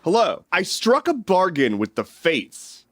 Hello. I struck a bargain with the fates,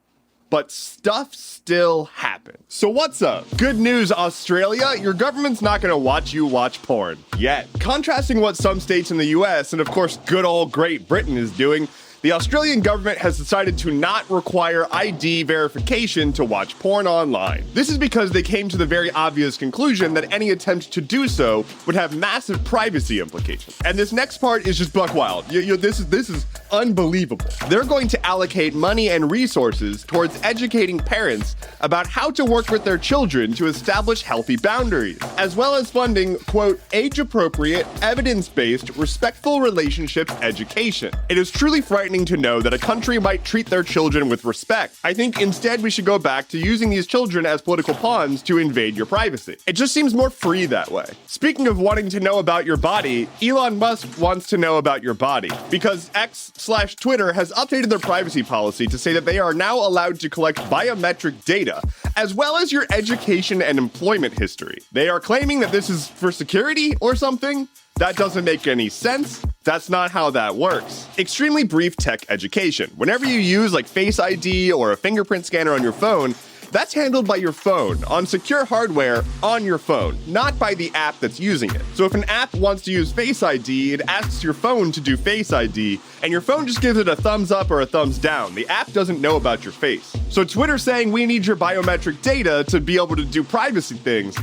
but stuff still happens. So what's up? Good news, Australia. Your government's not gonna watch you watch porn yet. Contrasting what some states in the US and of course good old Great Britain is doing, the Australian government has decided to not require ID verification to watch porn online. This is because they came to the very obvious conclusion that any attempt to do so would have massive privacy implications. And this next part is just buck wild. This is unbelievable. They're going to allocate money and resources towards educating parents about how to work with their children to establish healthy boundaries, as well as funding, quote, age-appropriate, evidence-based, respectful relationships education. It is truly frightening to know that a country might treat their children with respect. I think instead we should go back to using these children as political pawns to invade your privacy. It just seems more free that way. Speaking of wanting to know about your body, Elon Musk wants to know about your body because X/Twitter has updated their privacy policy to say that they are now allowed to collect biometric data, as well as your education and employment history. They are claiming that this is for security or something. That doesn't make any sense. That's not how that works. Extremely brief tech education. Whenever you use like Face ID or a fingerprint scanner on your phone, that's handled by your phone on secure hardware on your phone, not by the app that's using it. So if an app wants to use Face ID, it asks your phone to do Face ID, and your phone just gives it a thumbs up or a thumbs down. The app doesn't know about your face. So Twitter saying we need your biometric data to be able to do privacy things,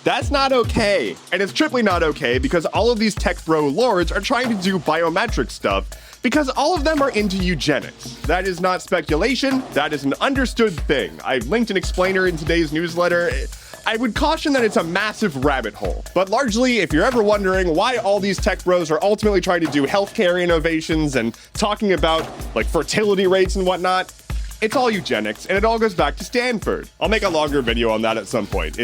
that's not okay. And it's triply not okay because all of these tech bro lords are trying to do biometric stuff because all of them are into eugenics. That is not speculation. That is an understood thing. I've linked an explainer in today's newsletter. I would caution that it's a massive rabbit hole. But largely, if you're ever wondering why all these tech bros are ultimately trying to do healthcare innovations and talking about like fertility rates and whatnot, it's all eugenics and it all goes back to Stanford. I'll make a longer video on that at some point.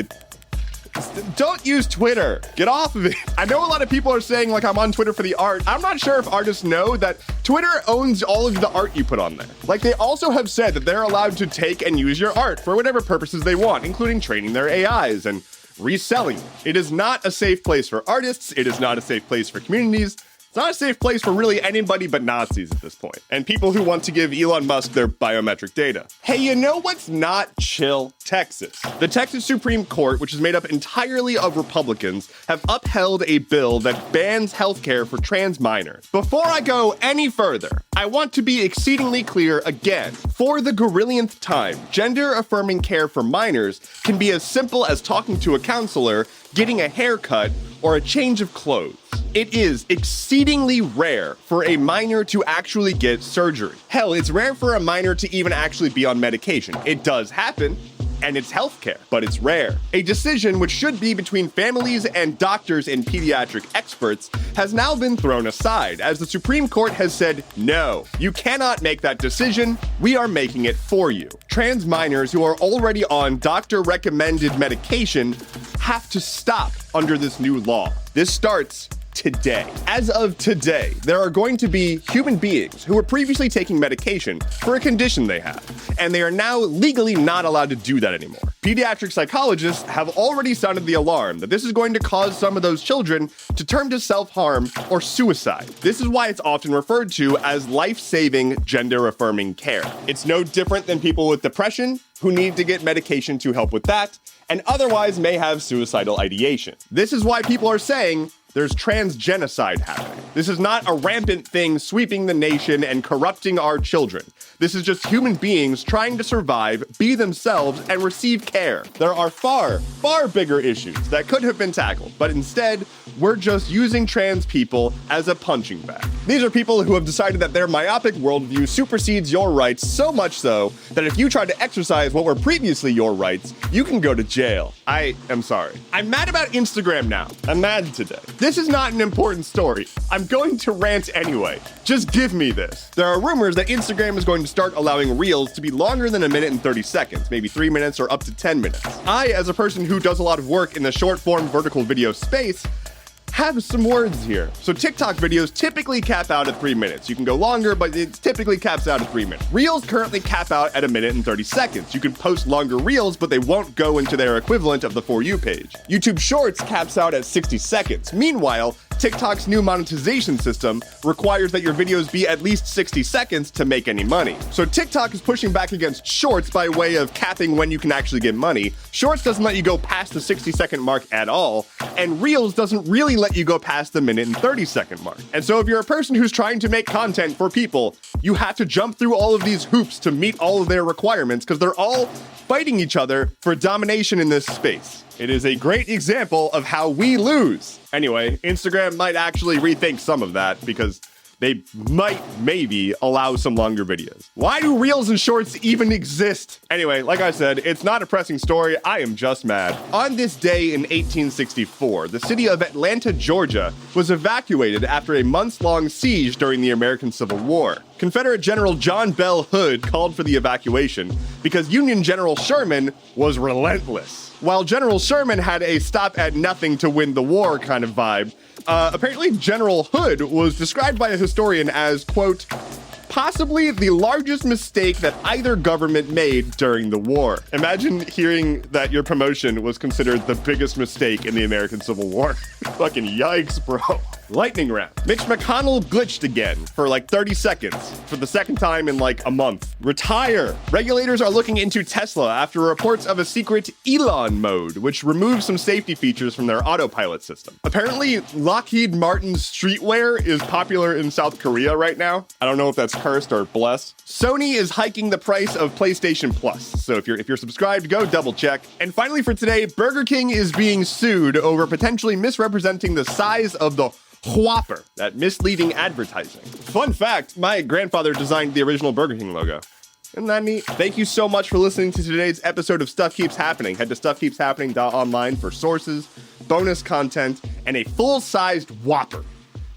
Don't use Twitter. Get off of it. I know a lot of people are saying like I'm on Twitter for the art. I'm not sure if artists know that Twitter owns all of the art you put on there. Like they also have said that they're allowed to take and use your art for whatever purposes they want, including training their AIs and reselling it. It is not a safe place for artists. It is not a safe place for communities. It's not a safe place for really anybody but Nazis at this point, and people who want to give Elon Musk their biometric data. Hey, you know what's not chill? Texas. The Texas Supreme Court, which is made up entirely of Republicans, have upheld a bill that bans healthcare for trans minors. Before I go any further, I want to be exceedingly clear again. For the gorillionth time, gender-affirming care for minors can be as simple as talking to a counselor, getting a haircut, or a change of clothes. It is exceedingly rare for a minor to actually get surgery. Hell, it's rare for a minor to even actually be on medication. It does happen, and it's healthcare, but it's rare. A decision which should be between families and doctors and pediatric experts has now been thrown aside, as the Supreme Court has said, no, you cannot make that decision. We are making it for you. Trans minors who are already on doctor-recommended medication have to stop under this new law. This starts today. As of today, there are going to be human beings who were previously taking medication for a condition they have, and they are now legally not allowed to do that anymore. Pediatric psychologists have already sounded the alarm that this is going to cause some of those children to turn to self-harm or suicide. This is why it's often referred to as life-saving, gender-affirming care. It's no different than people with depression who need to get medication to help with that, and otherwise may have suicidal ideation. This is why people are saying there's trans genocide happening. This is not a rampant thing sweeping the nation and corrupting our children. This is just human beings trying to survive, be themselves, and receive care. There are far, far bigger issues that could have been tackled, but instead, we're just using trans people as a punching bag. These are people who have decided that their myopic worldview supersedes your rights so much so that if you try to exercise what were previously your rights, you can go to jail. I am sorry. I'm mad about Instagram now. I'm mad today. This is not an important story. I'm going to rant anyway. Just give me this. There are rumors that Instagram is going to start allowing Reels to be longer than 1 minute and 30 seconds, maybe 3 minutes or up to 10 minutes. I, as a person who does a lot of work in the short form vertical video space, have some words here. So TikTok videos typically cap out at 3 minutes. You can go longer, but it typically caps out at 3 minutes. Reels currently cap out at 1 minute and 30 seconds. You can post longer reels, but they won't go into their equivalent of the For You page. YouTube Shorts caps out at 60 seconds. Meanwhile, TikTok's new monetization system requires that your videos be at least 60 seconds to make any money. So TikTok is pushing back against Shorts by way of capping when you can actually get money. Shorts doesn't let you go past the 60-second mark at all, and Reels doesn't really let you go past the minute and 30-second mark. And so if you're a person who's trying to make content for people, you have to jump through all of these hoops to meet all of their requirements because they're all fighting each other for domination in this space. It is a great example of how we lose. Anyway, Instagram might actually rethink some of that because they might maybe allow some longer videos. Why do Reels and Shorts even exist? Anyway, like I said, it's not a pressing story. I am just mad. On this day in 1864, the city of Atlanta, Georgia, was evacuated after a months-long siege during the American Civil War. Confederate General John Bell Hood called for the evacuation because Union General Sherman was relentless. While General Sherman had a stop-at-nothing to win the war kind of vibe, apparently General Hood was described by a historian as, quote, possibly the largest mistake that either government made during the war. Imagine hearing that your promotion was considered the biggest mistake in the American Civil War. Fucking yikes, bro. Lightning round. Mitch McConnell glitched again for like 30 seconds for the second time in like a month. Retire. Regulators are looking into Tesla after reports of a secret Elon mode, which removes some safety features from their autopilot system. Apparently, Lockheed Martin's streetwear is popular in South Korea right now. I don't know if that's cursed or blessed. Sony is hiking the price of PlayStation Plus. So if you're subscribed, go double check. And finally for today, Burger King is being sued over potentially misrepresenting the size of the Whopper, that misleading advertising. Fun fact, my grandfather designed the original Burger King logo. Isn't that neat? Thank you so much for listening to today's episode of Stuff Keeps Happening. Head to stuffkeepshappening.online for sources, bonus content, and a full-sized Whopper.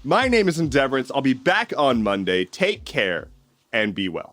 My name is Endeavorance. I'll be back on Monday. Take care and be well.